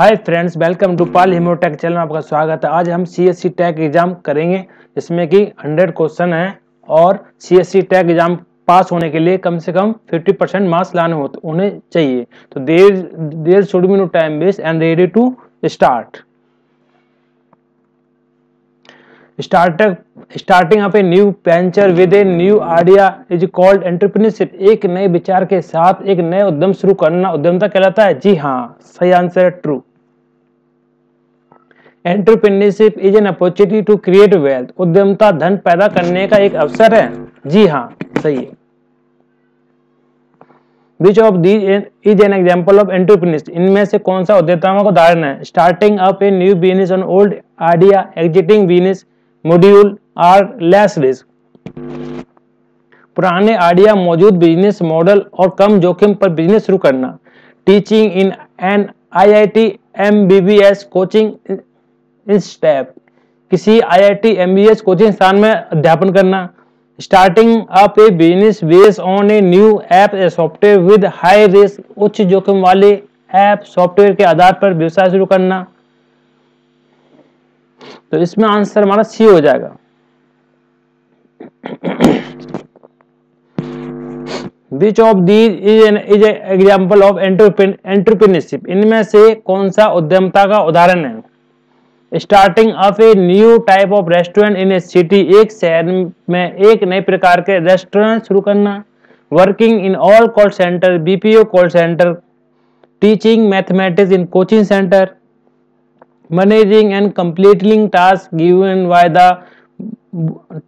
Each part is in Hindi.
हाय फ्रेंड्स, वेलकम टू पाल हिमोटेक चैनल। आपका स्वागत है। आज हम सीएससी टैग एग्जाम करेंगे, जिसमें कि 100 क्वेश्चन है और सीएससी टैग एग्जाम पास होने के लिए कम से कम 50% मार्क्स लाने होने चाहिए। तो there should be no time waste and ready to start. Starting up a new venture with a new idea is called entrepreneurship. एक नए विचार के साथ एक नए उद्यम शुरू करना उद्यमता कहलाता है। जी हाँ, सही आंसर है, true. Entrepreneurship is an opportunity to create wealth. उद्यमता धन पैदा करने का एक अवसर है। जी हाँ, सही है। Which of these is an example of entrepreneurship? इनमें से कौन सा उद्यमिता का उदाहरण है? Starting up a new business on old idea, existing business module are less risk. पुराने आइडिया, मौजूद बिजनेस मॉडल और कम जोखिम पर बिजनेस शुरू करना। Teaching in an IIT MBBS coaching step, किसी IIT MBBS कोचिंग संस्थान में अध्यापन करना। Starting up a business based on a new app a software with high risk, उच्च जोखिम वाले ऐप सॉफ्टवेयर के आधार पर व्यवसाय शुरू करना। तो इसमें आंसर हमारा सी हो जाएगा। Which of these is an example of entrepreneurship? इनमें से कौन सा उद्यमता का उदाहरण है? Starting up a new type of restaurant in A city, एक शहर में एक नए प्रकार के रेस्टोरेंट शुरू करना। Working in all call centre, BPO call centre. Teaching mathematics in coaching centre. Managing and completing task given by the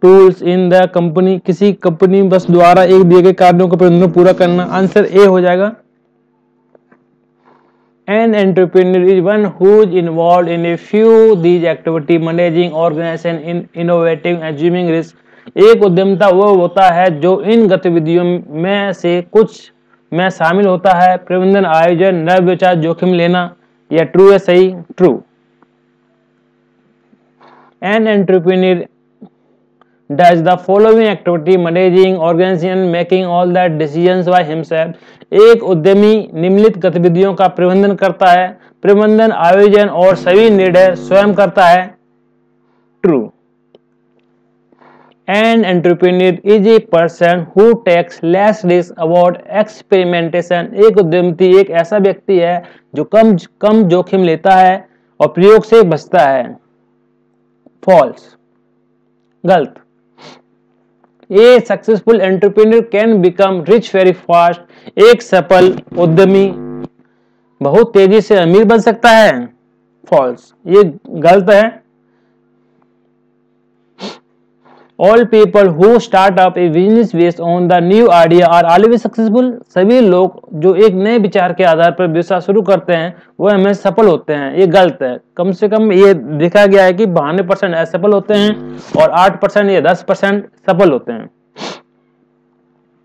tools in the company, किसी कंपनी बस द्वारा एक दिए गए कार्यों को प्रबंधन पूरा करना। आंसर ए हो जाएगा। An entrepreneur is one who is involved in a few these activity, managing organization in innovating, assuming risk. एक उद्यमिता वो होता है जो इन गतिविधियों में से कुछ में शामिल होता है। प्रबंधन, आयोजन, नव विचार, जोखिम लेना। यह ट्रू है, सही, true. An entrepreneur does the following activity, managing organization, making all that decisions by himself. एक उद्यमी निम्नलिखित गतिविधियों का प्रबंधन करता है। प्रबंधन, आयोजन और सभी निर्णय स्वयं करता है। True. An entrepreneur is a person who takes less risk about experimentation. एक उद्यमी एक ऐसा व्यक्ति है जो कम जोखिम लेता है और प्रयोग से बचता है। फॉल्स, गलत। A successful entrepreneur can become rich very fast. एक सफल उद्यमी बहुत तेजी से अमीर बन सकता है। फॉल्स, ये गलत है। All people who start up a business based on the new idea are always successful. सभी लोग जो एक नए विचार के आधार पर व्यवसाय शुरू करते हैं वो हमेशा सफल होते हैं। ये गलत है। कम से कम ये देखा गया है कि 92% असफल होते हैं और 8% या 10% सफल होते हैं।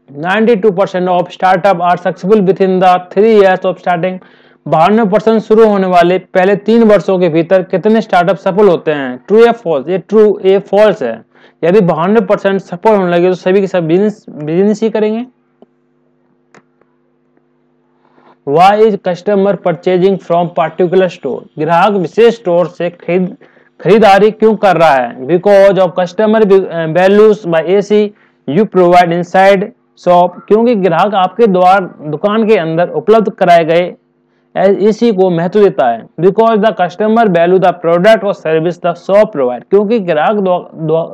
92% of startup are successful within the 3 years of starting. 92% शुरू होने वाले पहले 3 वर्षों के भीतर कितने स्टार्टअप सफल होते हैं? ट्रू या फॉल्स? ये ट्रू, ये फॉल्स है। यदि 92% सफल होने लगे तो सभी के सब बिजनेस ही करेंगे। Why is customer purchasing from particular store? ग्राहक विशेष स्टोर से खरीदारी क्यों कर रहा है? Because of customer values by AC you provide inside shop. क्योंकि ग्राहक आपके दुकान के अंदर उपलब्ध कराए गए AC को महत्व देता है। Because the customer value the product or service the shop provide. क्योंकि ग्राहक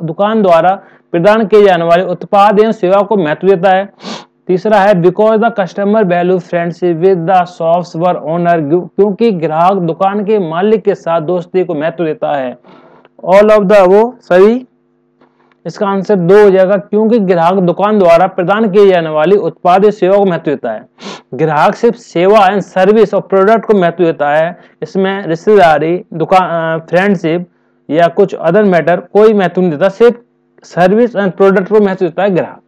दुकान द्वारा प्रदान किए जाने वाले उत्पाद एवं सेवा को महत्व देता है। तीसरा है because the customer value friendship with the shop's owner. क्योंकि ग्राहक दुकान के मालिक के साथ दोस्ती को महत्व देता है। All of the वो सही। इसका आंसर 2 हो जाएगा। क्योंकि ग्राहक दुकान द्वारा प्रदान किए जाने वाली उत्पाद या सेवा को महत्व देता है। ग्राहक सिर्फ सेवा एंड सर्विस और प्रोडक्ट को महत्व देता है। इसमें रिश्तेदारी, दुकान, फ्रेंडशिप या कुछ अदर मैटर कोई महत्व नहीं देता। सिर्फ सर्विस एंड प्रोडक्ट को महत्व देता है ग्राहक।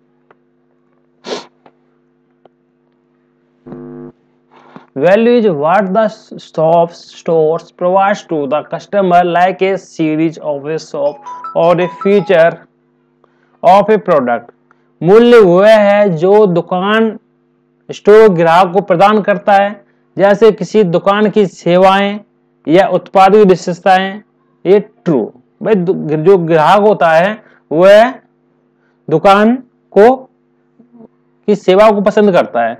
Value is what the stores provides to the customer, like a series of a shop or a feature of a product. मूल्य वह है जो दुकान स्टोर ग्राहक को प्रदान करता है, जैसे किसी दुकान की सेवाएं या उत्पाद की विशेषताएं, ये ट्रू। भाई जो ग्राहक होता है वह दुकान को की सेवा को पसंद करता है,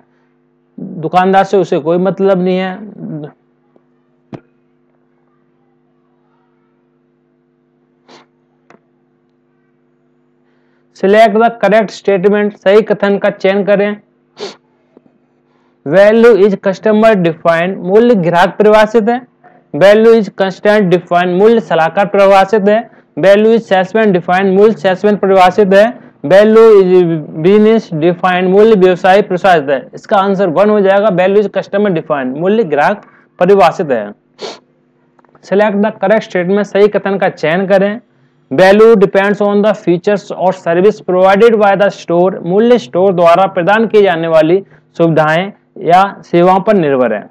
दुकानदार से उसे कोई मतलब नहीं है। सिलेक्ट द करेक्ट स्टेटमेंट, सही कथन का चयन करें। वैल्यू इज कस्टमर डिफाइंड, मूल्य ग्राहक परिभाषित है। वैल्यू इज कंस्टेंट डिफाइंड, मूल्य सलाहकार परिभाषित है। वैल्यू इज सेल्समैन डिफाइंड, मूल्य सेल्समैन परिभाषित है। वैल्यू इज बिजनेस डिफाइंड, मूल्य व्यवसाय परिभाषित है। इसका आंसर 1 हो जाएगा। वैल्यू इज कस्टमर डिफाइंड, मूल्य ग्राहक परिभाषित है। सिलेक्ट द करेक्ट स्टेटमेंट, सही कथन का चयन करें। Value depends on the features और service provided by the store, मूल्य स्टोर द्वारा प्रदान की जाने वाली सुविधाएं या सेवाओं पर निर्भर है।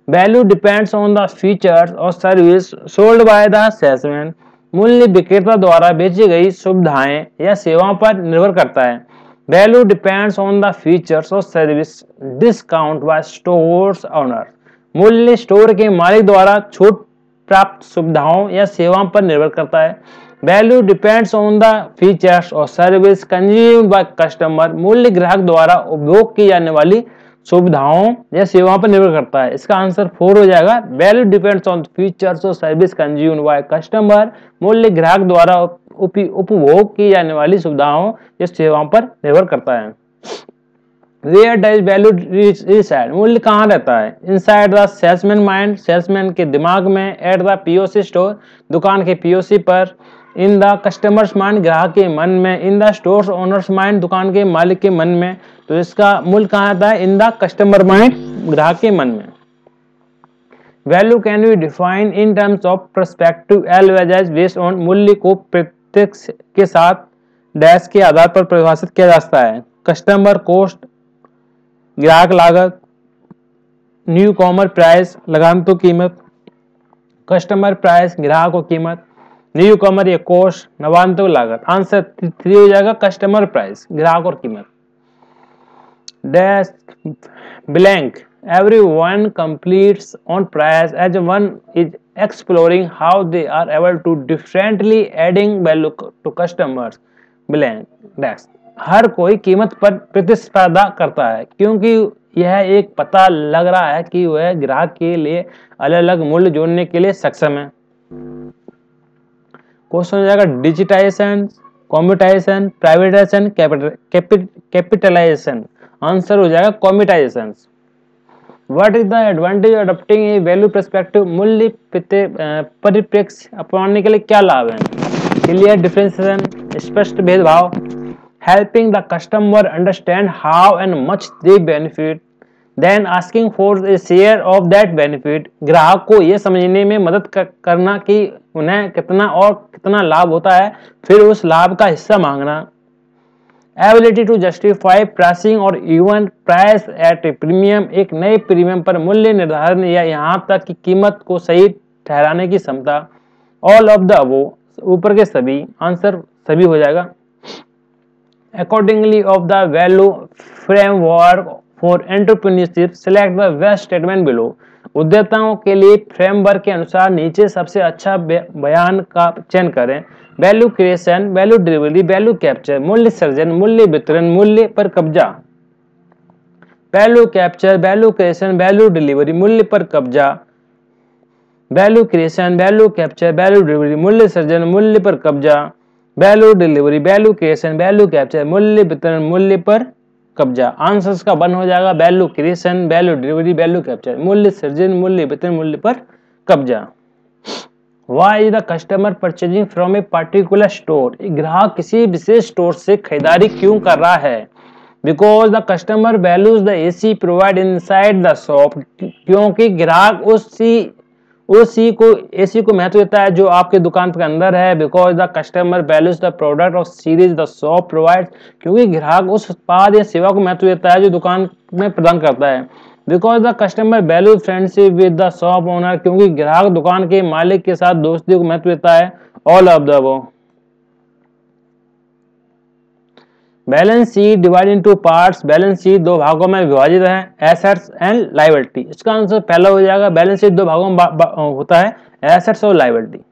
Value depends on the features और service sold by the salesman, मूल्य विक्रेता द्वारा बेची गई सुविधाएं या सेवाओं पर निर्भर करता है। Value depends on the features और service discount by stores owner, मूल्य स्टोर के मालिक द्वारा छूट प्राप्त सुविधाओं या सेवाओं पर निर्भर करता है। Value depends on the features और सर्विस कंज्यूम्ड बाय कस्टमर, मूल्य ग्राहक द्वारा उपभोग की जाने वाली सुविधाओं या सेवाओं पर निर्भर करता है। इसका आंसर 4 हो जाएगा। वैल्यू डिपेंड्स ऑन फीचर्स और सर्विस कंज्यूम्ड बाय कस्टमर, मूल्य ग्राहक द्वारा उपभोग की जाने वाली सुविधाओं या सेवाओं पर निर्भर करता है। Where does value reside? मूल्य कहाँ रहता है? Inside the salesman mind, salesman के दिमाग में। At the POC store, दुकान के POC पर। In the customer's mind, ग्राहक के मन में। In the store's owner's mind, दुकान के मालिक के मन में। तो इसका मूल्य कहाँ आता है? In the customer mind, ग्राहक के मन में। Value can be defined in terms of perspective as well as based on, मूल्य को प्रत्यक्ष के साथ डैश के आधार पर परिभाषित किया जा सकता है। कस्टमर कॉस्ट, ग्राहक लागत। न्यू कॉमर प्राइस, लगामतों कीमत। कस्टमर प्राइस, ग्राहक को कीमत। न्यू कॉमर ये कॉस्ट, नवागंतुक लागत। आंसर 3 हो जाएगा, कस्टमर प्राइस, ग्राहक और कीमत। Dash blank, everyone completes on price as one is exploring how they are able to differently adding value to customers, blank dash, हर कोई कीमत पर प्रतिस्पर्धा करता है क्योंकि यह एक पता लग रहा है कि वह ग्राहक के लिए अलग अलग मूल्य जोड़ने के लिए सक्षम है। क्वेश्चन हो जाएगा digitization, computerization, privatization, capitalization. Answer हो जाएगा computerization. What is the advantage of adopting a value perspective, मूल्य परिप्रेक्ष्य अपनाने के लिए क्या लाभ है? क्लियर डिफरेंशिएशन, स्पष्ट भेदभाव। Helping the customer understand how and much they benefit, then asking for a share of that benefit, ग्राहक को यह समझने में मदद करना कि उन्हें कितना और कितना लाभ होता है, फिर उस लाभ का हिस्सा मांगना। एबिलिटी टू जस्टिफाई प्राइसिंग और even price at a premium, एक नए प्रीमियम पर मूल्य निर्धारण या यहाँ तक कि कीमत को सही ठहराने की क्षमता। ऑल ऑफ द अबव, ऊपर के सभी। आंसर सभी हो जाएगा। Accordingly of the value framework for entrepreneurship, select the best statement below, उद्यमिताओं के लिए फ्रेमवर्क के अनुसार नीचे सबसे अच्छा बयान का चयन करें। Value creation, value delivery, value capture, मूल्य सृजन, मूल्य वितरण, मूल्य पर कब्जा। Value capture, value creation, value delivery, मूल्य पर कब्जा। Value creation, value capture, value delivery, मूल्य सृजन, मूल्य पर कब्जा। Value delivery, value creation, value capture, मूल्य वितरण, मूल्य पर कब्जा। आंसर्स का 1 हो जाएगा। Value creation, value delivery, value capture, मूल्य सृजन, मूल्य वितरण, मूल्य पर कब्जा। Why is the customer purchasing from a particular store? ग्राहक किसी विशेष स्टोर से खरीदारी क्यों कर रहा है? Because the customer values the AC provided inside the shop, क्योंकि ग्राहक उसी को AC को महत्व देता है जो आपके दुकान के अंदर है। Because the customer values the product or series the shop provides, क्योंकि ग्राहक उस उत्पाद या सेवा को महत्व देता है जो दुकान में प्रदान करता है। Because the customer values friendship with the shop owner, क्योंकि ग्राहक दुकान के मालिक के साथ दोस्ती को महत्व देता है। All of the above। Balance sheet divide into parts, balance sheet दो भागों में विभाजित है, एसेट्स एंड लायबिलिटी। इसका आंसर पहला हो जाएगा, बैलेंस शीट दो भागों में होता है, एसेट्स और liability.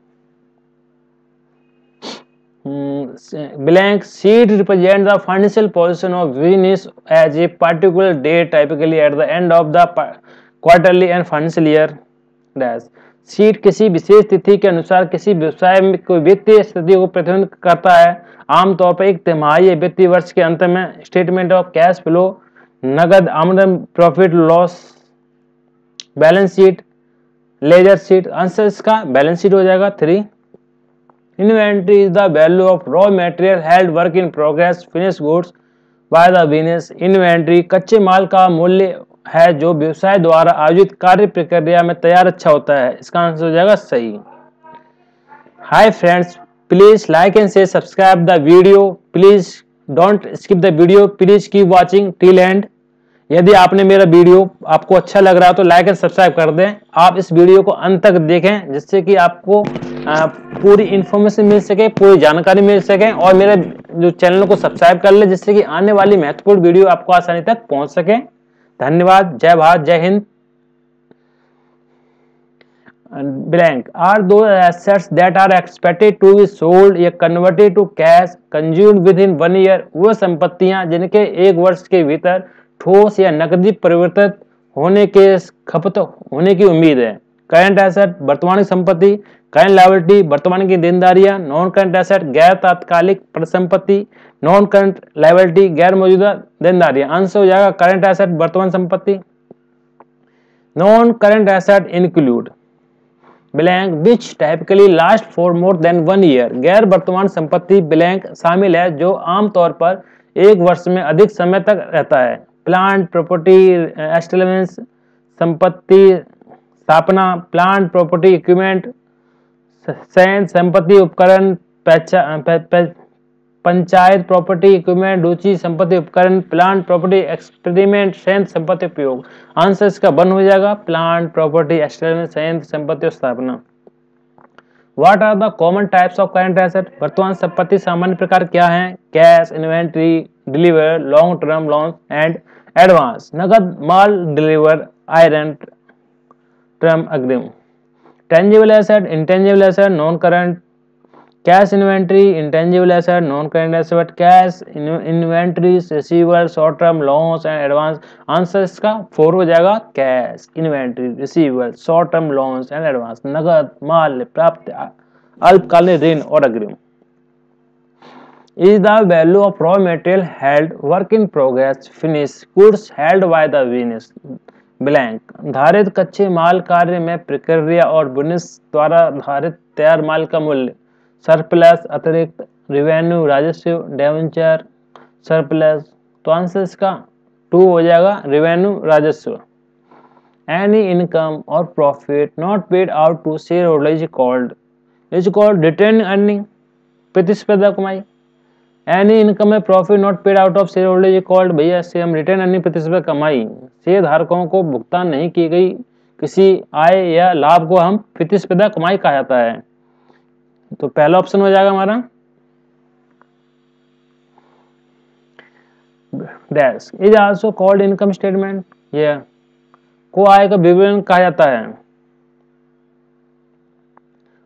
blank sheet represents the financial position of business as a particular date, typically at the end of the quarterly and financial year dash। Sheet किसी विशेष तिथि के अनुसार किसी व्यवसाय में कोई वित्तीय स्थिति को प्रतिनिधित्व करता है, आमतौर पर एक तिमाही या वित्तीय वर्ष के अंत में। स्टेटमेंट ऑफ कैश फ्लो, नगद आमदन, profit loss, balance sheet, ledger sheet. Answer इसका बैलेंस शीट हो जाएगा 3। Inventory is the value of raw material held work in progress finished goods by the business। Inventory कच्चे माल का मूल्य है जो व्यवसाय द्वारा आयोजित कार्य प्रक्रिया में तैयार अच्छा होता है। इसका आंसर हो जाएगा सही। Hi friends, please like and say subscribe the video, please don't skip the video, please keep watching till end। यदि आपने मेरा वीडियो आपको अच्छा लग रहा है तो लाइक एंड सब्सक्राइब कर दें। आप इस वीडियो को अंत तक देखें जिससे कि आपको पूरी इन्फॉर्मेशन मिल सके, पूरी जानकारी मिल सके, और मेरे जो चैनल को सब्सक्राइब कर ले जिससे कि आने वाली महत्वपूर्ण वीडियो आपको आसानी तक पहुंच सके। धन्यवाद। जय भारत, जय Hind. blank are those assets that are expected to be sold या converted to cash consumed within 1 year। वो संपत्तियां जिनके एक वर्ष के भीतर ठोस या नकदी परिवर्तित होने के खपत होने की उम्मीद है। करंट एसेट वर्तमान की संपत्ति, करंट लायबिलिटी वर्तमान की देनदारियां, नॉन करंट एसेट गैर तात्कालिक परिसंपत्ति, नॉन करंट लायबिलिटी गैर मौजूदा देनदारियां। आंसर हो जाएगा करंट एसेट वर्तमान संपत्ति। Non current asset include blank which typically last for more than 1 year. गैर वर्तमान संपत्ति ब्लैंक शामिल है जो आमतौर पर एक वर्ष में अधिक समय तक रहता है। प्लांट प्रॉपर्टी एस्टेब्लिशमेंट, संपत्ति स्थापना, प्लांट प्रॉपर्टी इक्विपमेंट, संयंत्र संपत्ति उपकरण, पंचायत प्रॉपर्टी इक्विपमेंट, रुचि संपत्ति उपकरण, प्लांट प्रॉपर्टी एक्सपेरिमेंट, संयंत्र संपत्ति उपयोग। आंसर इसका 1 हो जाएगा, प्लांट प्रॉपर्टी एस्टेब्लिशमेंट, संयंत्र संपत्ति स्थापना। What are the common types of current asset. वर्तमान संपत्ति सामान्य प्रकार क्या हैं? Cash, inventory, deliver, long term loans and advance. नगद माल, डिलीवर, आयरन टर्म अग्रिम। Tangible asset, intangible asset, non current. Cash inventory, intangible asset, non current asset, cash inventory, receivable, short term loans and advance. Answer इसका 4 हो जाएगा, cash inventory, receivable, short term loans and advance. नगद माल प्राप्त, अल्पकालीन ऋण और अग्रिम। is the value of raw material held work in progress finished goods held by the business blank। धारित कच्चे माल कार्य में प्रक्रिया और बिजनेस द्वारा धारित तैयार माल का मूल्य। सरप्लस, अतिरिक्त, रेवेन्यू, राजस्व, डिबेंचर, सरप्लस। तो आंसर इसका 2 हो जाएगा, रेवेन्यू, राजस्व। एनी इनकम और profit not paid out to share holder is called retain earning, प्रतिस्पर्धा कमाई। एनी इनकम है profit not paid out of share holder called, भैया से हम रिटर्न अर्निंग प्रतिस्पर्धा कमाई, शेयर धारकों को भुगतान नहीं की गई किसी आय या लाभ को हम प्रतिस्पर्धा कमाई कहा जाता है। तो पहला ऑप्शन हो जाएगा हमारा dash. Is also called income statement, ये को आय का विवरण कहा जाता है।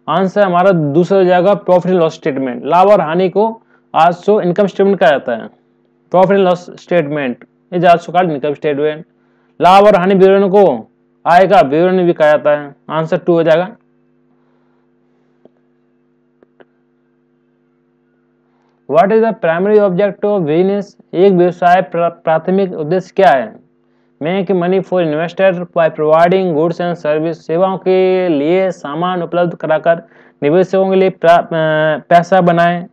आंसर हमारा दूसरा हो जाएगा प्रॉफिट एंड लॉस स्टेटमेंट। लाभ और हानि को आल्सो इनकम स्टेटमेंट कहा जाता है। Profit and loss statement is also called income statement. लाभ और हानि विवरण को आय का विवरण भी कहा जाता है। आंसर 2 हो जाएगा। What is the primary objective of business. एक व्यवसाय प्राथमिक उद्देश्य क्या है? Make money for investor by providing goods and service. सेवाओं के लिए सामान उपलब्ध कराकर निवेशकों के लिए पैसा बनाएं।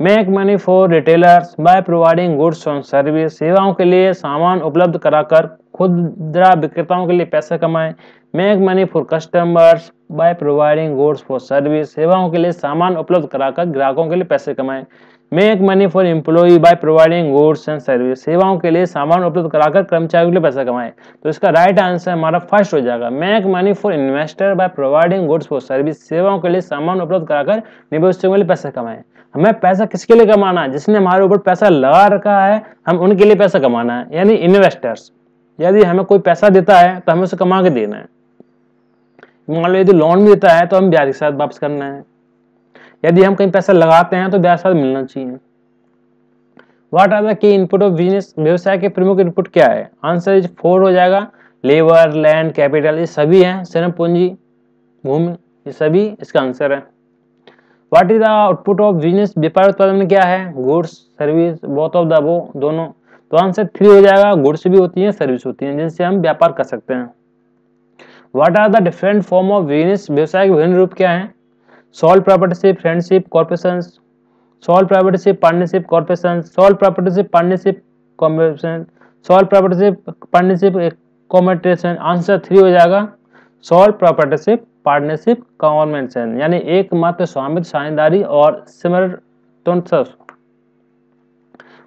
Make money for retailers by providing goods and service. सेवाओं के लिए सामान उपलब्ध कराकर खुदरा विक्रेताओं के लिए पैसा कमाएं। Make money for customers by providing goods for service. सेवाओं के लिए सामान उपलब्ध कराकर ग्राहकों के लिए पैसे कमाएं। Make money for employee by providing goods and service. सेवाओं के लिए सामान उपलब्ध कराकर कर्मचारियों के लिए पैसा कमाएं। तो इसका राइट आंसर हमारा फर्स्ट हो जाएगा, make money for investor by providing goods for service. सेवाओं के लिए सामान उपलब्ध कराकर निवेशकों के लिए पैसा कमाएं। हमें पैसा किसके लिए कमाना है? जिसने हमारे ऊपर पैसा लगा रखा है, हम उनके लिए पैसा कमाना है, यानी इन्वेस्टर्स। यदि हमें कोई पैसा देता है तो हमें उसे कमा के देना है। मान लो यदि लोन भी देता है तो हम ब्याज के साथ वापस करना है। यदि हम कहीं पैसा लगाते हैं तो ब्याज के साथ मिलना चाहिए। What are the key input of business? व्यवसाय के प्रमुख इनपुट क्या है? आंसर इज 4 हो जाएगा। लेबर, लैंड, कैपिटल, ये सभी हैं। श्रम पूंजी, भूमि, ये सभी इसका आंसर है। What is the output of business? व्यापार उत्पादन में क्या है? Goods, service, both of the above, दोनों। तो आंसर 3 हो जाएगा। गुड्स भी होती हैं, सर्विस होती हैं, जिनसे हम व्यापार कर सकते हैं। What are the different form of business? व्यवसाय के विभिन्न रूप क्या हैं? Sole proprietorship, friendship, corporation, sole proprietorship, partnership, corporation, sole proprietorship, partnership, corporation, sole proprietorship, partnership, combination. Answer 3 हो जाएगा। सोल प्रोप्राइटरशिप, पार्टनरशिप, कॉम्बिनेशन, यानी एकमात्र स्वामित्व, साझेदारी और सिमरतुल्य।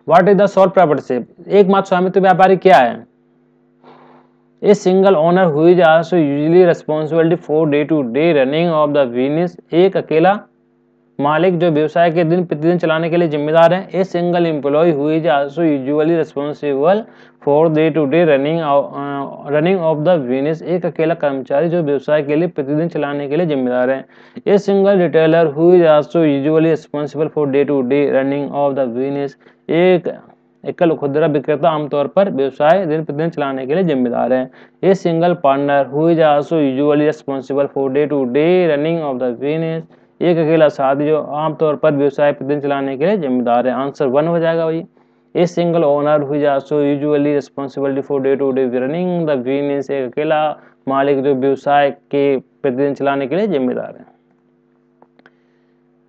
What is the sole proprietorship? एकमात्र स्वामित्व व्यापारी क्या है? A single owner who is also usually responsible for day-to-day running of the business। एक अकेला मालिक जो व्यवसाय के दिन प्रतिदिन चलाने के लिए जिम्मेदार है। A single employee who is also usually responsible for day-to-day running of the business। एक अकेला कर्मचारी जो व्यवसाय के लिए प्रतिदिन चलाने के लिए जिम्मेदार है। A single retailer who is also usually responsible for day-to-day running of the business। एक एकल खुदरा विक्रेता आमतौर पर व्यवसाय दिन प्रतिदिन चलाने के लिए जिम्मेदार है। A single partner who is also usually responsible for day to day running of the business. एक अकेला साथी जो आमतौर पर व्यवसाय प्रतिदिन चलाने के लिए जिम्मेदार है। आंसर 1 हो जाएगा भाई। A single owner who is also usually responsible for day to day running the business. एक अकेला मालिक जो व्यवसाय के प्रतिदिन चलाने के लिए जिम्मेदार है।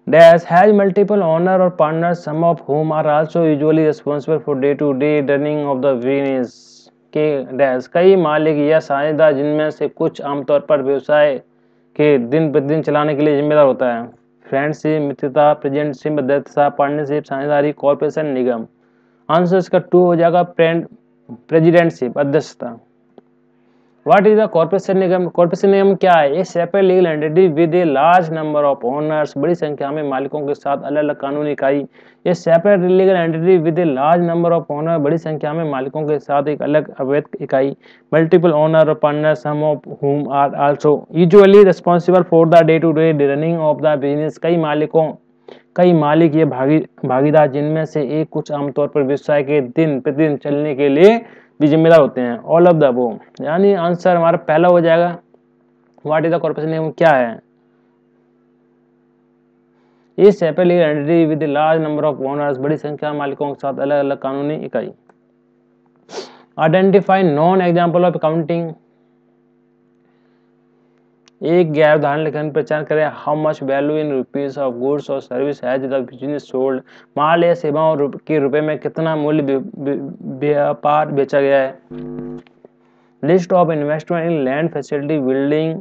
Dash has multiple owner or partners, some of whom are also usually responsible for day-to-day running of the business। के डैश कई मालिक या साझेदार जिनमें से कुछ आमतौर पर व्यवसाय के दिन प्रतिदिन चलाने के लिए जिम्मेदार होता है। फ्रेंडशिप, मित्रता, प्रेजेंटशिप, मध्यस्थता, पार्टनरशिप, साझेदारी, कॉर्पोरेशन, निगम। आंसर इसका 2 हो जाएगा। प्रेसिडेंटशिप, अध्यक्षता। व्हाट इज द कॉर्पोरेशन निगम? कॉर्पोरेशन निगम क्या है? एक separate legal entity with a large number of owners, बड़ी संख्या में मालिकों के साथ अलग अलग कानूनी इकाई। ये separate legal entity with a large number of owner, बड़ी संख्या में मालिकों के साथ एक अलग अवैध इकाई। मल्टीपल ओनर और partner, some of whom are also usually responsible for the day to day running of the business. कई मालिक ये भागीदार जिनमें से एक कुछ आमतौर पर व्यवसाय के दिन प्रतिदिन चलने के लिए भी जिम्मेदार होते हैं। ऑल ऑफ द अबव, यानी आंसर हमारा पहला हो जाएगा। व्हाट इज द कॉर्पोरेशन निगम क्या है? ये separate legal entity with large number of owners, बड़ी संख्या में मालिकों के साथ अलग अलग कानूनी इकाई। Identify non example of accounting. एक गैर उदाहरण लिखने पर पहचान करें। How much value in rupees of goods और service has the business sold. माल या सेवाओं के रुपए में कितना मूल्य व्यापार बेचा गया है। List of investment in land, facility, building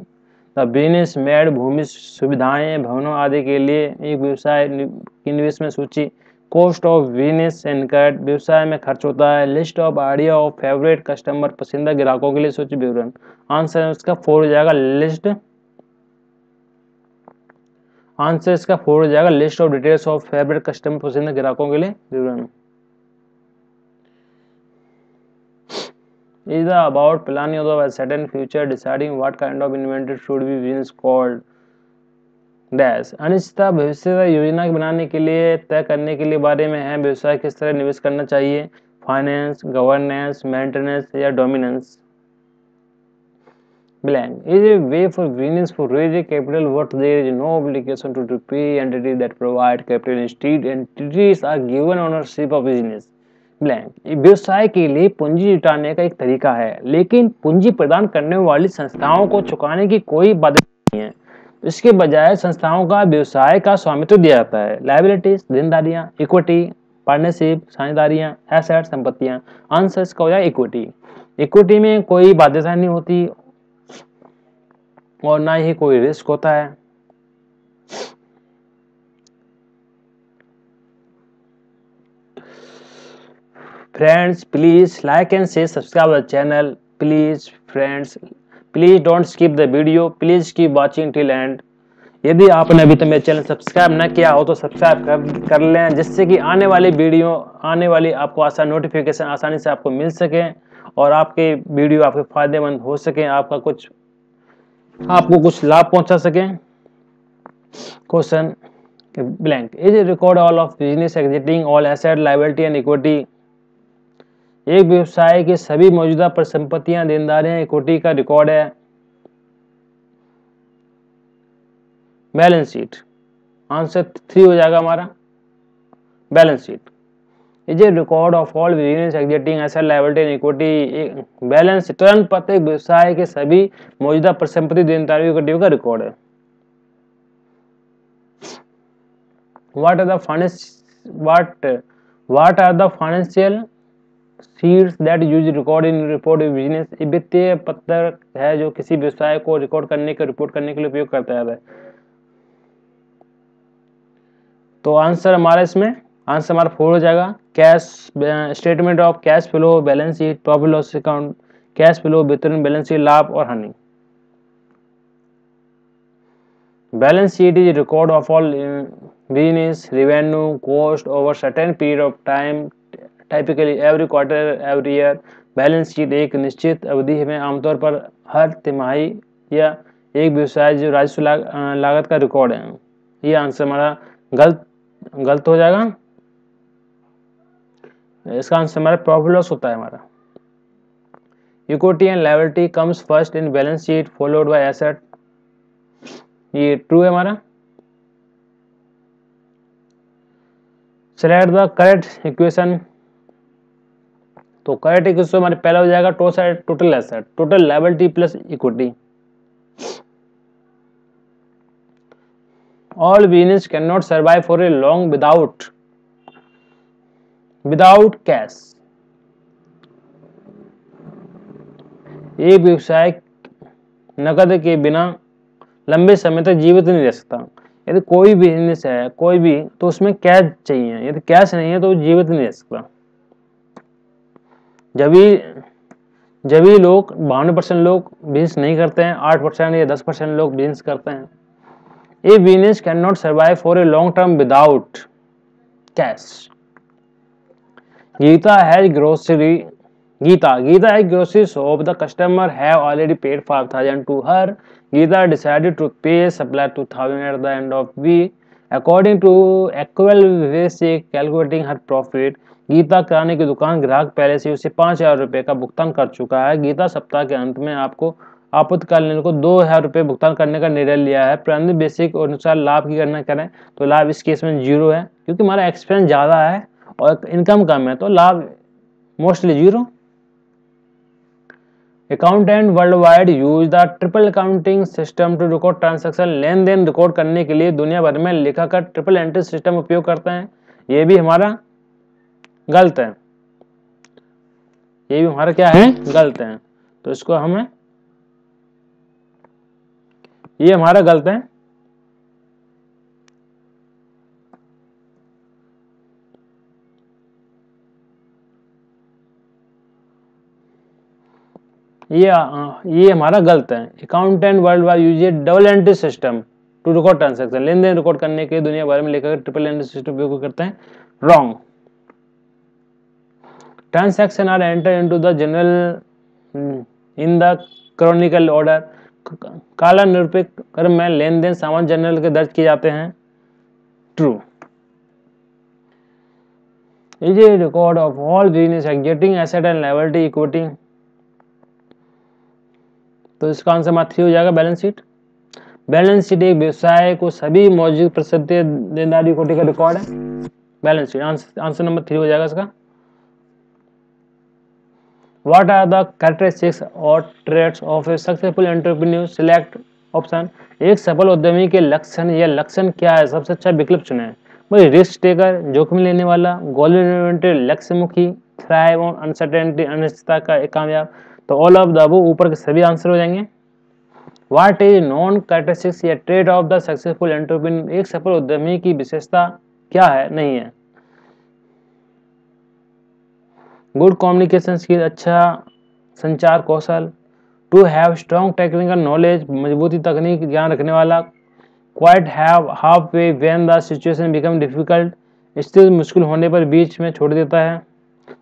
the business made. भूमि, सुविधाएं, भवनों आदि के लिए एक व्यवसाय की निवेश में सूची। कॉस्ट ऑफ बिजनेस इनकर्ड, व्यवसाय में खर्च होता है। List of idea of favourite customer, पसंदीदा ग्राहकों के लिए सूची विवरण। आंसर इसका 4 हो जाएगा। लिस्ट, आंसर इसका 4 हो जाएगा। List of details of favourite customer, पसंदीदा ग्राहकों के लिए विवरण। is about planning of a certain future, deciding what kind of inventory should be business called dash. अनिश्चितता, भविष्य योजना बनाने के लिए, तय करने के लिए बारे में है। व्यवसाय किस तरह निवेश करना चाहिए। फाइनेंस, गवर्नेंस, मेंटेनेंस या dominance. blank is a way for business for raising capital what there is no obligation to repay entity that provide capital, instead entities are given ownership of business। blank व्यवसाय के लिए पूंजी जुटाने का एक तरीका है, लेकिन पूंजी प्रदान करने वाली संस्थाओं को चुकाने की कोई बाध्यता नहीं है। इसके बजाय संस्थाओं का व्यवसाय का स्वामित्व दिया जाता है। लायबिलिटीज, देनदारियां, इक्विटी, पार्टनरशिप, साझेदारियां, एसेट, संपत्तियां। आंसर इसका हो जाएगा इक्विटी। इक्विटी में कोई बाध्यता नहीं होती और ना ही कोई रिस्क होता है। Friends please like and share, subscribe the channel please. Friends please don't skip the video, please keep watching till end। यदि आपने अभी तक मेरे चैनल सब्सक्राइब न किया हो तो सब्सक्राइब कर लें, जिससे कि आने वाली आपको नोटिफिकेशन आसानी से आपको मिल सके और आपके वीडियो आपके फायदेमंद हो सके, आपको कुछ लाभ पहुंचा सके। Question blank is record all of business exiting all asset liability and equity. एक व्यवसाय की सभी मौजूदा परिसंपत्तियां, देनदारियां, इक्विटी का रिकॉर्ड है। बैलेंस शीट आंसर 3 हो जाएगा हमारा। Balance sheet is a record of all business exiting asset liability and equity. Balance turn प्रत्येक व्यवसाय के सभी मौजूदा परिसंपत्ति, देनदारियों, इक्विटी का रिकॉर्ड है। What are the financial sheets that use record in report of business? वित्तीय पत्रक है जो किसी व्यवसाय को रिकॉर्ड करने के रिपोर्ट करने के लिए उपयोग करता है। तो आंसर हमारा 4 हो जाएगा। Cash statement of cash flow, balance sheet, profit loss account, cash flow, वितरण, बैलेंस शीट, लाभ और हानि। Balance sheet is a record of all business revenue, cost over certain period of time, typically every quarter, every year. Balance sheet एक निश्चित अवधि में आमतौर पर हर तिमाही या एक व्यवसाय जो राजस्व लागत का रिकॉर्ड है। ये आंसर हमारा गलत हो जाएगा। इसका आंसर हमारा प्रॉफिट लॉस होता है हमारा। Equity and liability comes first in balance sheet followed by asset. ये ट्रू है हमारा। Select the correct equation. तो करेक्ट इक्वेशन हमारे पहला हो जाएगा total asset, total liability plus equity. All business can not survive for a long without cash. एक व्यवसाय नकद के बिना लंबे समय तक जीवित नहीं रह सकता। यदि कोई बिजनेस है कोई भी, तो उसमें कैश चाहिए। यदि कैश नहीं है तो जीवित नहीं रह सकता। जब भी लोग 52% लोग बिजनेस नहीं करते हैं, 8% या 10% लोग बिजनेस करते हैं। A business can not survive for a long term without cash. Geeta है grocery shop. The customer have already paid 5,000 to her. Geeta decided to pay supplier 2,000 at the end of week. According to actual basic calculating her profit, Geeta किराने की दुकान ग्राहक पहले से उसे 5,000 रुपये का भुगतान कर चुका है। गीता सप्ताह के अंत में आपको आपातकालीन को 2,000 रुपये भुगतान करने का निर्णय लिया है। प्रारंभिक बेसिक अनुसार लाभ की गणना करें तो लाभ इस केस में 0 है, क्योंकि हमारा एक्सपेंस ज़्यादा है और इनकम कम है, तो लाभ mostly 0। Accountant world wide use the triple accounting system to record transaction. लेन देन रिकॉर्ड करने के लिए दुनिया भर में लेखाकार ट्रिपल एंट्री सिस्टम उपयोग करते हैं। ये भी हमारा गलत है। ये भी हमारा क्या है? गलत है। तो इसको हमें, ये हमारा गलत है। ये हमारा गलत है। Accountant world wide use double entry system to record transaction. लेन देन रिकॉर्ड करने के दुनिया भर में लेकर ट्रिपल एंट्री सिस्टम उपयोग करते हैं। Wrong. Transaction are enter into the general in the chronicle order. काला निरपेक्ष क्रम में लेन देन सामान्य जर्नल के दर्ज किए जाते हैं। True. Is A record of all business exiting asset and liability equity. तो इसका आंसर हमारा 3 हो जाएगा। Balance sheet. बैलेंस शीट एक व्यवसाय को सभी मौजूद परिसंपत्ति, देनदारी, इक्विटी का रिकॉर्ड है। बैलेंस शीट आंसर नंबर 3 हो जाएगा इसका। व्हाट आर द कैरेक्टरिस्टिक्स और traits of A successful entrepreneur? Select option. एक सफल उद्यमी के लक्षण या लक्षण क्या है? सबसे अच्छा विकल्प चुने। भाई रिस्क टेकर, जोखिम लेने वाला, गोल ओरिएंटेड, लक्ष्यमुखी, थ्राइव ऑन अनसर्टेनिटी, अनिश्चितता का एक कामयाब। तो ऑल ऑफ द अबव ऊपर के सभी आंसर हो जाएंगे। व्हाट इज नॉन कैरेक्टरिस्टिक्स या trade off the successful entrepreneur? एक सफल उद्यमी की विशेषता क्या है? नहीं है। गुड कम्युनिकेशन स्किल, अच्छा संचार कौशल। To have strong technical knowledge, मजबूती तकनीक ज्ञान रखने वाला। Quite have half way when the situation become difficult, स्थिति मुश्किल होने पर बीच में छोड़ देता है।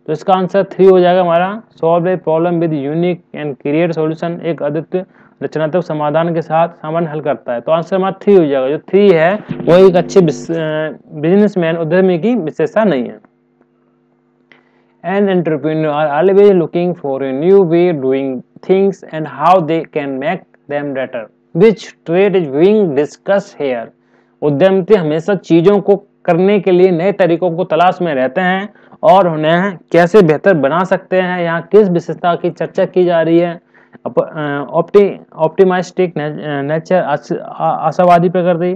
तो इसका आंसर 3 हो जाएगा हमारा, solve a problem with unique and create solution, एक अद्वितीय रचनात्मक समाधान के साथ समाधान हल करता है। तो आंसर हमारा 3 हो जाएगा। जो 3 है वो एक अच्छे बिजनेसमैन उद्यमी की विशेषता नहीं है। An entrepreneur are always looking for a new way of doing things and how they can make them better. Which trait is being discussed here? उद्यमी हमेशा चीजों को करने के लिए नए तरीकों को तलाश में रहते हैं और उन्हें कैसे बेहतर बना सकते हैं। यहाँ किस विशेषता की चर्चा की जा रही है? ऑप्टिमिस्टिक नेचर, आशावादी प्रकृति,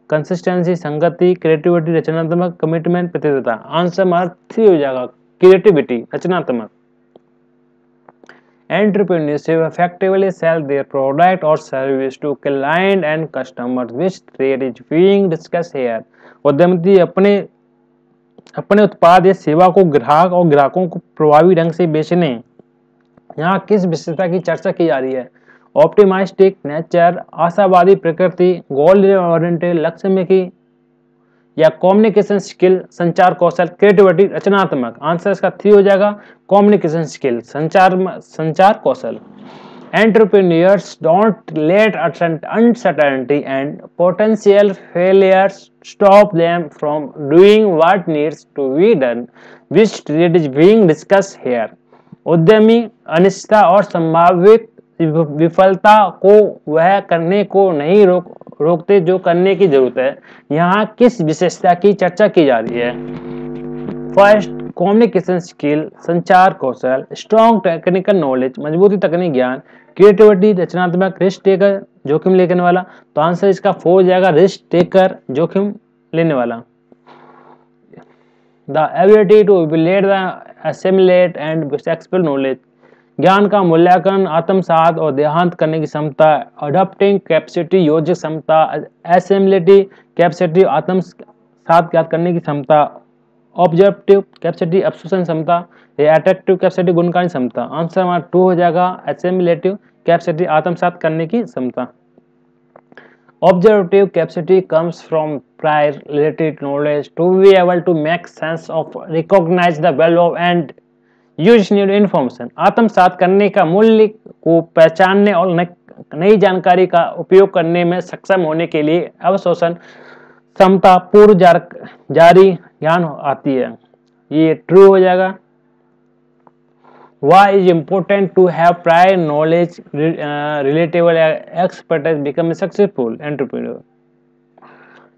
कंसिस्टेंसी संगति, क्रिएटिविटी रचनात्मक, कमिटमेंट प्रतिबद्धता। आंसर हमारा 3 हो जाएगा, क्रिएटिविटी रचनात्मक। Entrepreneurs effectively sell their product or service to client and customers, which trait is being discussed here. उद्यमी अपने उत्पाद या सेवा को ग्राहक और ग्राहकों को प्रभावी ढंग से बेचने, यहाँ किस विशेषता की चर्चा की जा रही है? ऑप्टिमिस्टिक नेचर, आशावादी प्रकृति, गोल ओरिएंटेड लक्ष्यमुखी, या कम्युनिकेशन स्किल संचार कौशल, क्रिएटिविटी रचनात्मक। आंसर इसका 3 हो जाएगा, कम्युनिकेशन स्किल संचार कौशल। Entrepreneurs don't let uncertainty and potential failures stop them from doing what needs to be done, which trait is being discussed here. उद्यमी अनिश्चितता और संभावित विफलता को वह करने को नहीं रोकते जो करने की जरूरत है। यहाँ किस विशेषता की चर्चा की जा रही है? फर्स्ट, कम्युनिकेशन स्किल संचार कौशल, स्ट्रॉन्ग टेक्निकल नॉलेज मजबूती तकनीक ज्ञान, क्रिएटिविटी रचनात्मक, रिस्क टेकर जोखिम लेने वाला। तो आंसर इसका 4 हो जाएगा, रिस्क टेकर जोखिम लेने वाला। The ability to evaluate the assimilate and expel knowledge, ज्ञान का मूल्यांकन, आत्मसात और देहांत करने की क्षमता, अडॉप्टिंग कैपेसिटी योज्य क्षमता, एसिमिलिटी कैपेसिटी आत्मसात याद करने की क्षमता, ऑब्जेक्टिव कैपेसिटी अब्सॉर्प्शन क्षमता, अट्रैक्टिव कैपेसिटी गुणकारी क्षमता। आंसर हमारा 2 हो जाएगा, एसिमिलेटिव कैपेसिटी आत्मसात करने की क्षमता। Objective capacity comes from prior related knowledge to be able to make sense of, recognize the value of and use new information. आत्मसात करने का मूल्य को पहचानने और नई जानकारी का उपयोग करने में सक्षम होने के लिए अवशोषण क्षमता पूर्व जारी ज्ञान आती है। ये ट्रू हो जाएगा। Why is important to have prior knowledge, relatable expertise become a successful entrepreneur?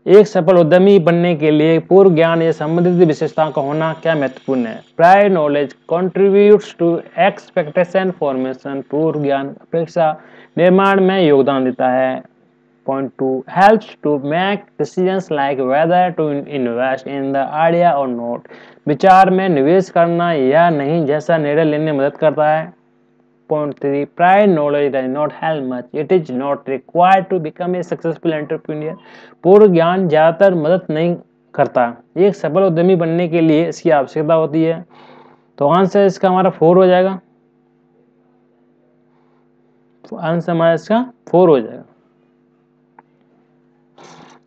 एक सफल उद्यमी बनने के लिए पूर्व ज्ञान या संबंधित विशेषताओं का होना क्या महत्वपूर्ण है? Prior knowledge contributes to expectation formation, पूर्व ज्ञान अपेक्षा निर्माण में योगदान देता है। Point 2, helps to make decisions like whether to invest in the idea और नॉट, विचार में निवेश करना या नहीं जैसा निर्णय लेने में मदद करता है। Point 3, prior knowledge does not help much, it is not required to become a successful entrepreneur, पूर्व ज्ञान ज्यादातर मदद नहीं करता, एक सफल उद्यमी बनने के लिए इसकी आवश्यकता होती है। तो आंसर इसका हमारा 4 हो जाएगा। आंसर हमारा इसका 4 हो जाएगा।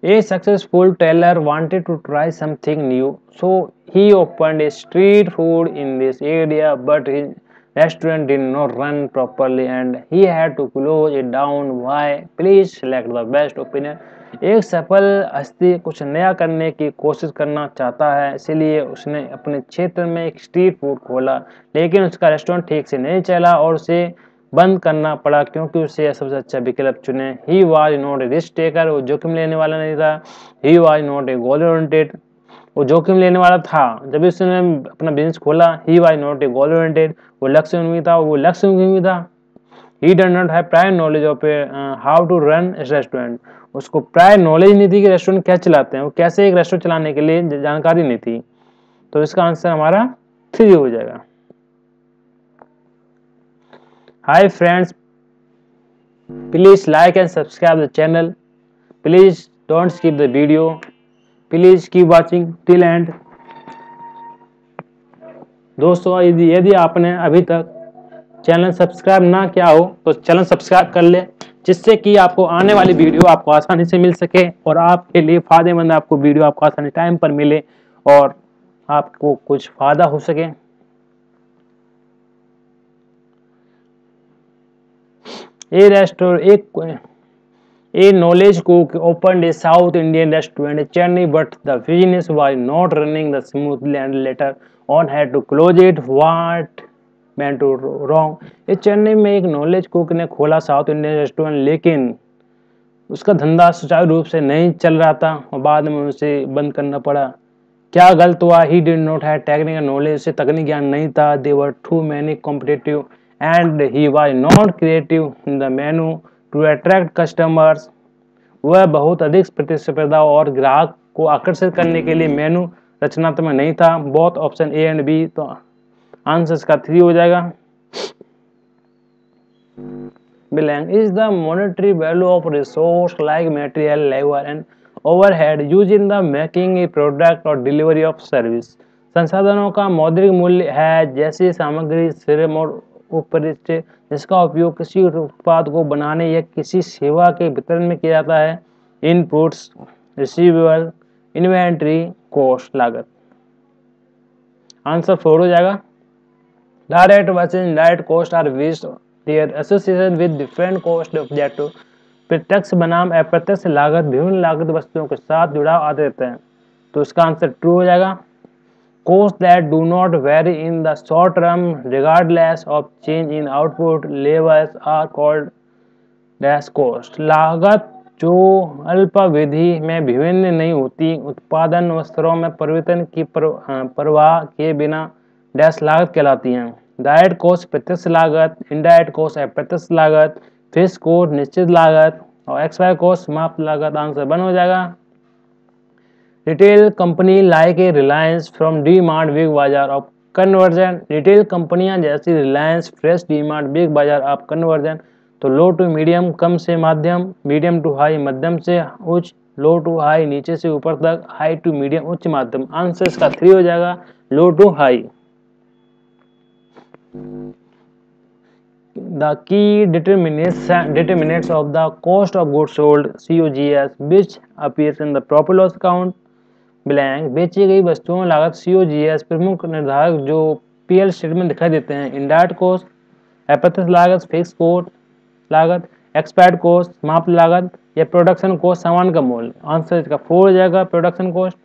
A successful tailor wanted to try something new, so he opened a street food in this area, but his restaurant did not run properly and he had to close it down. Why? Please select the best opinion. एक सफल हस्ती कुछ नया करने की कोशिश करना चाहता है, इसलिए उसने अपने क्षेत्र में एक स्ट्रीट फूड खोला, लेकिन उसका रेस्टोरेंट ठीक से नहीं चला और उसे बंद करना पड़ा क्योंकि उसे सबसे अच्छा विकल्प चुने। ही was not A risk taker, वो जोखिम लेने वाला नहीं था। ही was not a goal oriented, वो जोखिम लेने वाला था जब उसने अपना बिजनेस खोला। He was not a goal oriented, वो लक्ष्यमुखी था, वो लक्ष्यमुखी था। He does not have prior knowledge of how to run a restaurant, उसको प्रायर नॉलेज नहीं थी कि रेस्टोरेंट क्या चलाते हैं, वो कैसे एक रेस्टोरेंट चलाने के लिए जानकारी नहीं थी। तो इसका आंसर हमारा 3 हो जाएगा। Hi friends, please like and subscribe the channel. Please don't skip the video. Please keep watching till end. दोस्तों यदि आपने अभी तक चैनल सब्सक्राइब ना किया हो तो चैनल सब्सक्राइब कर ले जिससे कि आपको आने वाली वीडियो आपको आसानी से मिल सके और आपके लिए फायदेमंद आपको वीडियो आपको आसानी टाइम पर मिले और आपको कुछ फायदा हो सके। A knowledge cook opened a South Indian restaurant in Chennai, but the business was not running the smoothly and later on had to close it. What went wrong? ये चेन्नई में एक नॉलेज कुक ने खोला साउथ इंडियन रेस्टोरेंट, लेकिन उसका धंधा सुचारू रूप से नहीं चल रहा था और बाद में उसे बंद करना पड़ा। क्या गलत हुआ? He did not have technical knowledge, उसे तकनीकी ज्ञान नहीं था। They were too many competitive and he was not creative in the menu to attract customers. वह बहुत अधिक प्रतिस्पर्धा और ग्राहक को आकर्षित करने के लिए मेनू रचनात्मक नहीं था। Both option A and B, तो आंसर इसका 3 हो जाएगा। Blank is the monetary value of resource like material, labor and overhead used in the making a product or delivery of service। संसाधनों का मौद्रिक मूल्य है जैसे सामग्री, श्रम और उपरिष्ट जिसका उपयोग किसी उत्पाद को बनाने या किसी सेवा के वितरण में किया जाता है। इनपुट्स, रिसीवेबल, इन्वेंट्री, कॉस्ट, लागत। आंसर 4 हो जाएगा। Direct versus indirect cost are based their association with different cost objective. प्रत्यक्ष बनाम अप्रत्यक्ष लागत विभिन्न लागत वस्तुओं के साथ जुड़ाव आते रहते हैं, तो इसका आंसर ट्रू हो जाएगा। Costs that do not vary in the short term regardless of change in output levels are called dash cost। लागत जो अल्पावधि में भिन्न नहीं होती, उत्पादन स्तरों में परिवर्तन की परवाह किए बिना डैश लागत कहलाती हैं। डायरेक्ट कॉस्ट प्रत्यक्ष लागत, इनडायरेक्ट कॉस्ट अप्रत्यक्ष लागत, फिक्स्ड कॉस्ट निश्चित लागत और एक्सपायर कॉस्ट समाप्त लागत। आंसर 1 हो जाएगा। Retail company like a Reliance from D mart big बाजार ऑफ कन्वर्जन। रिटेल कंपनियां जैसी Reliance, fresh, D mart, big बाजार ऑफ कन्वर्जन, तो लो टू मीडियम कम से माध्यम, मीडियम टू हाई मध्यम से उच्च, लो टू हाई नीचे से ऊपर तक, हाई टू मीडियम उच्च माध्यम। आंसर इसका 3 हो जाएगा, low to high. The key determinants of the cost of goods sold COGS which appears in the profit loss account। Blank बेची गई वस्तुओं लागत COGS प्रमुख निर्धारक जो PL स्टेटमेंट दिखाई देते हैं। इनडायरेक्ट कॉस्ट, अप्रत्यक्ष लागत, फिक्स्ड कॉस्ट लागत, एक्सपायर्ड कॉस्ट समाप्त लागत या प्रोडक्शन कॉस्ट सामान का मूल्य। आंसर इसका 4 हो जाएगा, production cost.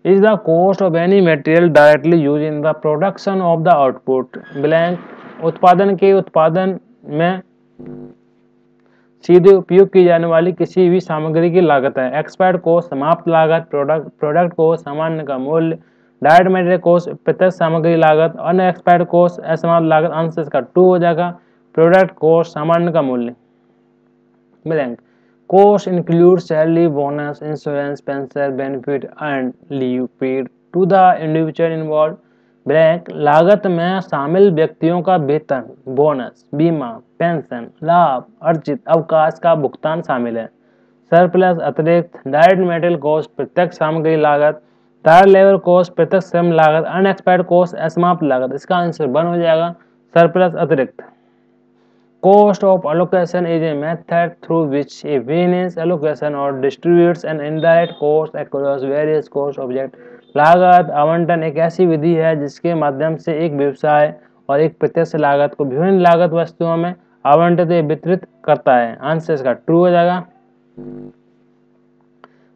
Is the cost of any material directly use in the production of the output. Blank उत्पादन में सीधे उपयोग की जाने वाली किसी भी सामग्री की लागत है। एक्सपायर्ड कॉस्ट समाप्त लागत, प्रोडक्ट कॉस्ट सामान्य का मूल्य, डायरेक्ट मटेरियल कॉस्ट प्रत्यक्ष सामग्री लागत, अनएक्सपायर्ड कॉस्ट असमाप्त लागत। आंसर इसका 2 हो जाएगा, प्रोडक्ट कॉस्ट सामान्य का मूल्य। Blank cost include salary, bonus, insurance, pension benefit and leave paid to the individual involve. Blank लागत में शामिल व्यक्तियों का वेतन, बोनस, बीमा, पेंशन, लाभ, अर्जित अवकाश का भुगतान शामिल है। सरप्लस अतिरिक्त, डायरेक्ट मटेरियल कॉस्ट प्रत्यक्ष सामग्री लागत, डायरेक्ट लेबर कॉस्ट प्रत्यक्ष श्रम लागत, अनएक्सपायर्ड कॉस्ट असमाप्त लागत। इसका आंसर 1 हो जाएगा, सरप्लस अतिरिक्त। Cost of allocation is a method through which a business allocation or distributes an indirect cost across various cost objects। लागत आवंटन एक ऐसी विधि है जिसके माध्यम से एक व्यवसाय और एक प्रत्यक्ष लागत को विभिन्न लागत वस्तुओं में आवंटित या वितरित करता है। आंसर इसका ट्रू हो जाएगा।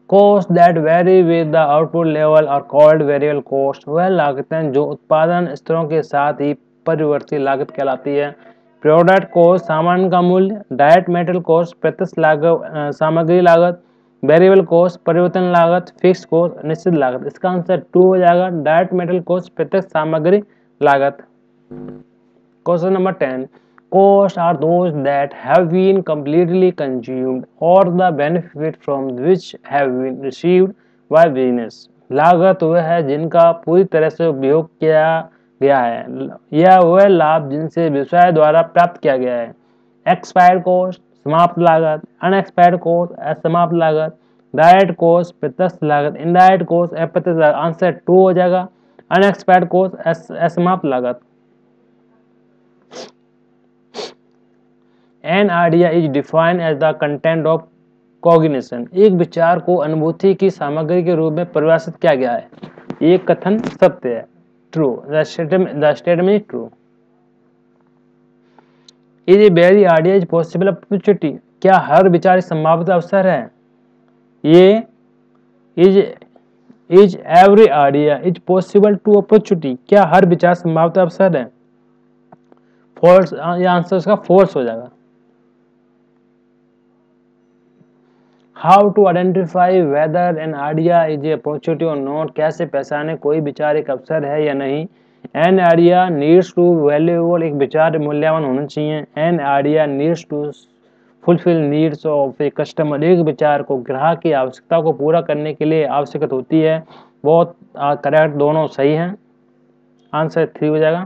Cost that vary with the output level are called variable cost। वह लागतें जो उत्पादन स्तरों के साथ ही परिवर्ती लागत कहलाती है। प्रोडक्ट कॉस्ट सामान का मूल्य, डायरेक्ट मटेरियल कॉस्ट प्रत्यक्ष लागत सामग्री लागत, वेरिएबल कॉस्ट परिवर्तन लागत, फिक्स्ड कॉस्ट निश्चित लागत। इसका आंसर 2 हो जाएगा, डायरेक्ट मटेरियल कॉस्ट प्रत्यक्ष सामग्री लागत। Question number 10, costs are those that have been completely consumed or the benefit from which have been received by business। लागत वह है जिनका पूरी तरह से उपयोग किया गया है या वह लाभ जिनसे व्यवसाय द्वारा प्राप्त किया गया है। एक्सपायर्ड कॉस्ट समाप्त लागत, अनएक्सपायर्ड कॉस्ट असमाप्त लागत, डायरेक्ट कॉस्ट प्रत्यक्ष लागत, इनडायरेक्ट कॉस्ट अप्रत्यक्ष लागत। आंसर 2 हो जाएगा, अनएक्सपायर्ड कॉस्ट असमाप्त लागत। An idea is defined as the content of cognition. एक विचार को अनुभूति की सामग्री के रूप में परिभाषित किया गया है। ये कथन सत्य है, true, the statement is true. Is every idea is possible opportunity, क्या हर विचार संभावित अवसर है? ये is every idea is possible to opportunity, क्या हर विचार संभावित अवसर है? फॉल्स, ये आंसर उसका फॉल्स हो जाएगा। How to identify whether an idea is a opportunity और नॉट, कैसे पहचाने कोई विचार एक अवसर है या नहीं? An idea needs to valuable, एक विचार मूल्यवान होना चाहिए। An idea needs to fulfil needs of a customer, एक विचार को ग्राहक की आवश्यकता को पूरा करने के लिए आवश्यक होती है। बहुत करेक्ट, दोनों सही हैं। आंसर 3 हो जाएगा।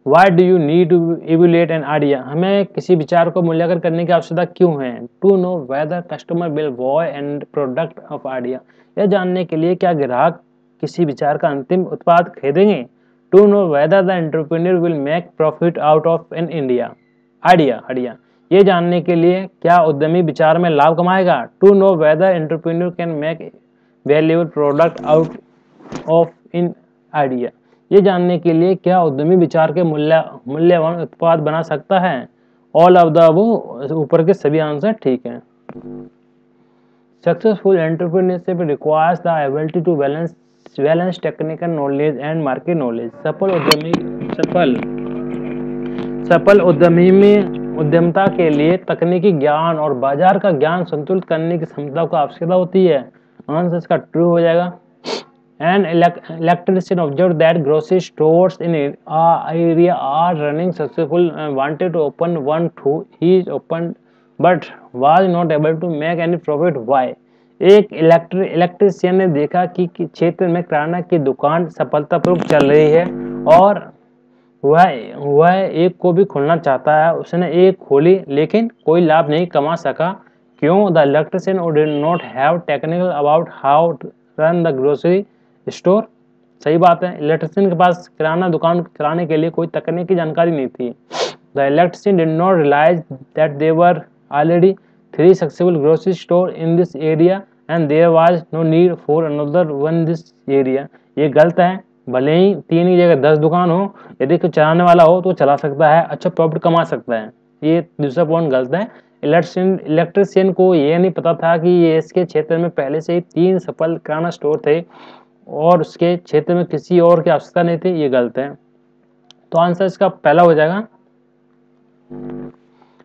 Why do you need to evaluate an idea? हमें किसी विचार को मूल्यांकन करने की आवश्यकता क्यों है? To know whether customer will buy and product of idea, यह जानने के लिए क्या ग्राहक किसी विचार का अंतिम उत्पाद खरीदेंगे। To know whether the entrepreneur will make profit out of an idea, ये जानने के लिए क्या उद्यमी विचार में लाभ कमाएगा। To know whether entrepreneur can make valuable product out of an idea, ये जानने के लिए क्या उद्यमी विचार के मूल्यवान उत्पाद बना सकता है। ऑल ऑफ द अबव, ऊपर के सभी आंसर ठीक हैं। Successful entrepreneurship requires the ability to balance technical knowledge and market knowledge. सफल उद्यमी में उद्यमता के लिए तकनीकी ज्ञान और बाजार का ज्ञान संतुलित करने की क्षमता को आवश्यकता होती है। आंसर इसका ट्रू हो जाएगा। An electrician observed that grocery stores in an area are running successful and wanted to open one too. He opened but was not able to make any profit. Why? एक इलेक्ट्रिशियन ने देखा कि क्षेत्र में किराना की दुकान सफलतापूर्वक चल रही है और वह एक को भी खोलना चाहता है। उसने एक खोली लेकिन कोई लाभ नहीं कमा सका। क्यों? The electrician did not have technical about how to run the grocery store. सही बात है, इलेक्ट्रिशियन के पास किराना दुकान चलाने के लिए कोई तकनीकी जानकारी नहीं थी। The electrician did not realise that there were already 3 successful grocery store in this area and there was no need for another one this area. ये गलत है, भले ही 3 की जगह 10 दुकान हो, यदि कोई चलाने वाला हो तो चला सकता है, अच्छा प्रॉफिट कमा सकता है। ये दूसरा पॉइंट गलत है। इलेक्ट्रिशियन को ये नहीं पता था कि ये इसके क्षेत्र में पहले से ही 3 सफल किराना स्टोर थे और उसके क्षेत्र में किसी और की आवश्यकता नहीं थी। ये गलत है, तो आंसर इसका पहला हो जाएगा।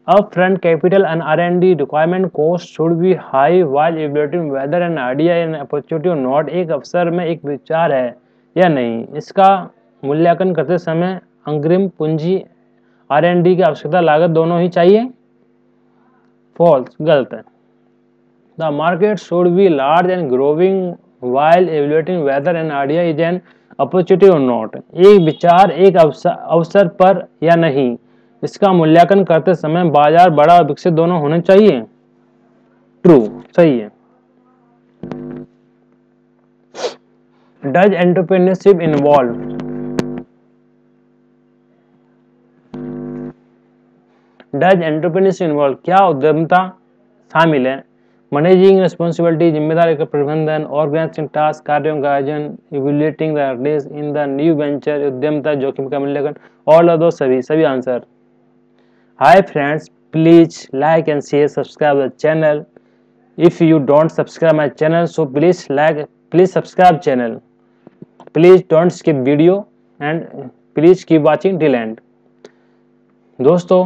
अब front capital and R&D requirement cost should be high while evaluating whether an idea an opportunity और नॉट, एक अवसर में एक विचार है या नहीं, इसका मूल्यांकन करते समय अग्रिम पूंजी R&D की आवश्यकता लागत दोनों ही चाहिए। फॉल्स, गलत है। The market should be large and growing while evaluating whether an idea is an opportunity or not, एक विचार एक अवसर पर या नहीं, इसका मूल्यांकन करते समय बाजार बड़ा और विकसित दोनों होने चाहिए। ट्रू, सही है। Does entrepreneurship involve, does entrepreneurship involve, क्या उद्यमता शामिल है? मैनेजिंग रिस्पॉन्सिबिलिटी, जिम्मेदारी का प्रबंधन, ऑर्गेनाइजिंग टास्क, कार्यों का आयोजन, evaluating the risk in the new venture, उद्यमता जोखिम का मूल्यांकन, ऑल ऑफ दोस, सभी answer. Hi friends, please like and share, subscribe the channel. If you don't subscribe my channel so please subscribe channel, please don't skip video and please keep watching till end. दोस्तों,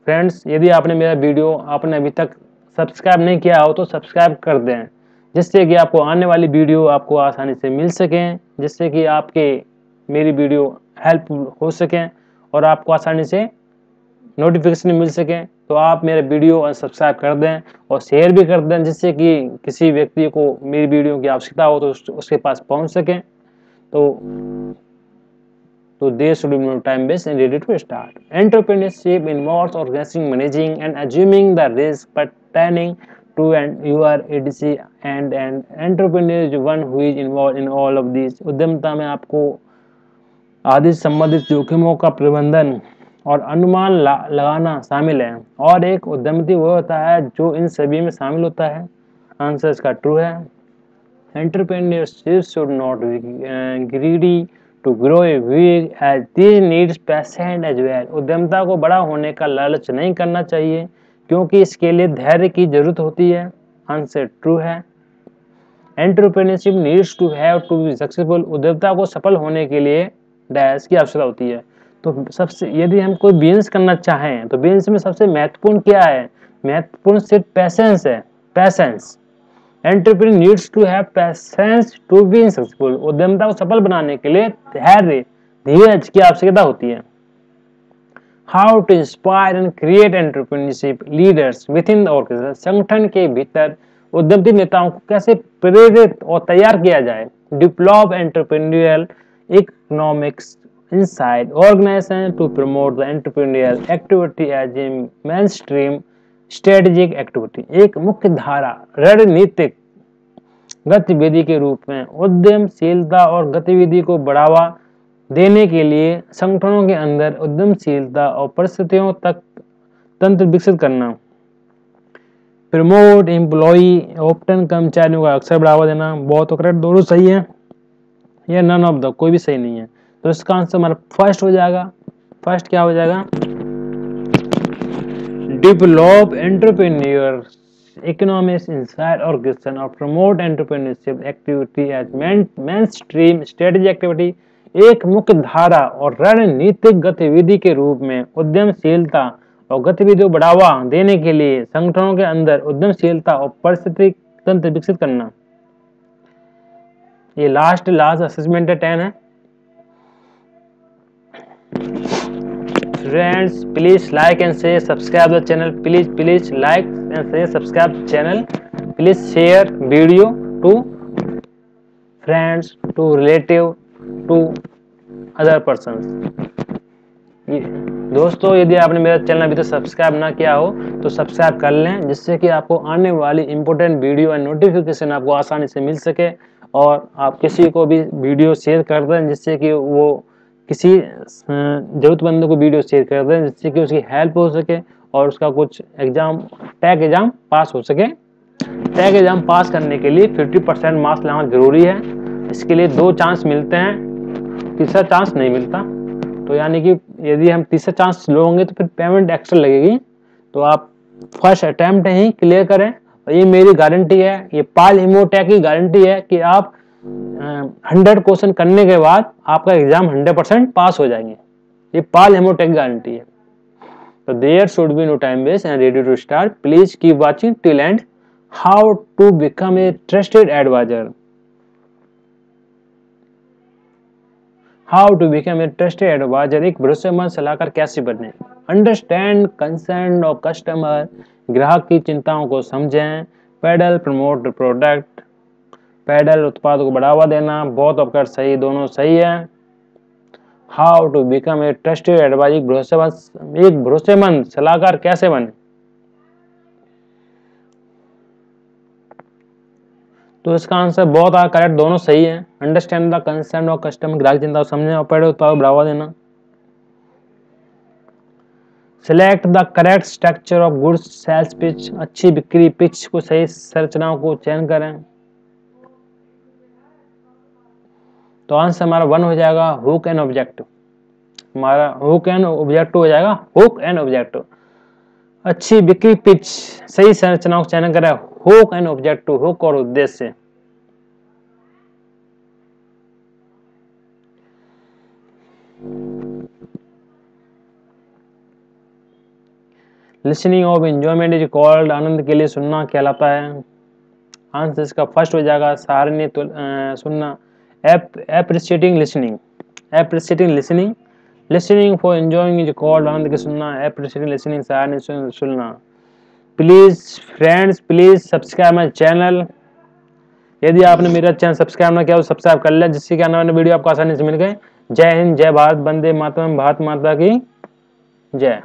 फ्रेंड्स, यदि आपने मेरा वीडियो आपने अभी तक सब्सक्राइब नहीं किया हो तो सब्सक्राइब कर दें, जिससे कि आपको आने वाली वीडियो आपको आसानी से मिल सकें, जिससे कि आपके मेरी वीडियो हेल्प हो सकें और आपको आसानी से नोटिफिकेशन मिल सके। तो आप मेरे वीडियो सब्सक्राइब कर दें और शेयर भी कर दें, जिससे कि किसी व्यक्ति को मेरी वीडियो की आवश्यकता हो तो उसके पास पहुंच सके। तो there should be no time waste and ready to start. Entrepreneurship involves organizing, managing and assuming the risk pertaining to your ADC and an entrepreneur is one who is involved in all of these. उद्यमता में आपको आदि संबंधित जोखिमों का प्रबंधन और अनुमान लगाना शामिल है। और एक उद्यमी वो होता है जो इन सभी में शामिल होता है। आंसर इसका ट्रू है। Entrepreneurship should not be greedy to grow big as this needs patience as well. उद्यमिता को बड़ा होने का लालच नहीं करना चाहिए क्योंकि इसके लिए धैर्य की जरूरत होती है। आंसर ट्रू है। Entrepreneurship needs to have to be successful. उद्यमिता को सफल होने के लिए डैश की आवश्यकता होती है। तो सबसे यदि हम कोई बिजनेस करना चाहें तो बिजनेस में सबसे महत्वपूर्ण क्या है? महत्वपूर्ण सिर्फ पैसेंस है। Patience. Entrepreneur needs to have patience to be successful. उद्यमिता को सफल बनाने के लिए धैर्य धीरज की आवश्यकता होती है। How to inspire and create entrepreneurship leaders within the organisation. संगठन के भीतर उद्यमी नेताओं को कैसे प्रेरित और तैयार किया जाए। Develop entrepreneurial economics inside organization to promote the entrepreneurial activity as a mainstream strategic activity। एक मुख्य धारा रणनीतिक गतिविधि के रूप में उद्यमशीलता और गतिविधि को बढ़ावा देने के लिए संगठनों के अंदर उद्यमशीलता और परिस्थितियों तक तंत्र विकसित करना। प्रमोट एम्प्लॉई ऑप्टन कर्मचारियों का अक्सर बढ़ावा देना। बहुत करेक्ट, दोनों सही है। या नन ऑफ द, कोई भी सही नहीं है। तो इसका आंसर हमारा फर्स्ट हो जाएगा। फर्स्ट क्या हो जाएगा? Develop entrepreneur economics inside organization और promote entrepreneurship activity as mainstream strategy activity. एक मुख्य धारा और रणनीतिक गतिविधि के रूप में उद्यमशीलता और गतिविधियों को बढ़ावा देने के लिए संगठनों के अंदर उद्यमशीलता और पारिस्थितिक तंत्र विकसित करना। ये लास्ट असेसमेंट 10 है। Friends, please like and share, subscribe the channel. Please like and share, subscribe the channel. Please share video to friends, to relative, to other persons. दोस्तों, यदि आपने मेरा चैनल अभी तक सब्सक्राइब ना किया हो तो सब्सक्राइब कर लें, जिससे कि आपको आने वाली इंपॉर्टेंट वीडियो एंड नोटिफिकेशन आपको आसानी से मिल सके। और आप किसी को भी वीडियो शेयर कर दें जिससे कि वो किसी जरूरतमंद को वीडियो शेयर कर दें जिससे कि उसकी हेल्प हो सके और उसका कुछ एग्जाम टैग एग्जाम पास हो सके। टैग एग्जाम पास करने के लिए 50% मार्क्स लाना जरूरी है। इसके लिए 2 चांस मिलते हैं, तीसरा चांस नहीं मिलता। तो यानी कि यदि हम तीसरा चांस लोगे तो फिर पेमेंट एक्स्ट्रा लगेगी। तो आप फर्स्ट अटेम्प्ट ही क्लियर करें। और ये मेरी गारंटी है, ये पाल इमोटैक की गारंटी है कि आप 100 क्वेश्चन करने के बाद आपका एग्जाम 100% पास हो जाएंगे। ये पाल हेमोटेक गारंटी है। तो there should be no time waste and ready to start. Please keep watching till end. How to become a trusted advisor. How to become a trusted advisor. एक भरोसेमंद सलाहकार कैसे बने। Understand concern of customer. ग्राहक की चिंताओं को समझें। Pedal promote product. पैडल उत्पाद को बढ़ावा देना। बहुत अवकर सही, दोनों सही है। How to become a trusted advisor. एक भरोसेमंद सलाहकार कैसे बने। तो इसका आंसर बहुत करेक्ट, दोनों सही है। Understand the concern of customer, ग्राहक चिंता को समझें और पैडल उत्पाद को बढ़ावा देना। Select the correct structure of goods sales pitch. अच्छी बिक्री पिच को सही संरचनाओं को चयन करें। तो आंसर हमारा 1 हो जाएगा। Hook and objective. हमारा हुक एंड ऑब्जेक्टिव हो जाएगा। Hook and objective. अच्छी बिक्री पिच, सही संरचनाओं का चयन करें। हुक एंड ऑब्जेक्टिव, हुक और उद्देश्य। Listening of enjoyment is called. आनंद के लिए सुनना कहलाता है। आंसर इसका फर्स्ट हो जाएगा। सराहनीय सुनना। appreciating listening। appreciating listening। listening for enjoying is called आनंद के सुनना। appreciating listening सराहनीय सुनना। Please friends, please subscribe my channel. यदि आपने मेरा चैनल सब्सक्राइब ना किया तो सब्सक्राइब कर लें, जिससे कि आने वाले वीडियो आपको आसानी से मिल गए। जय हिंद, जय भारत, वंदे मातरम, भारत माता की जय।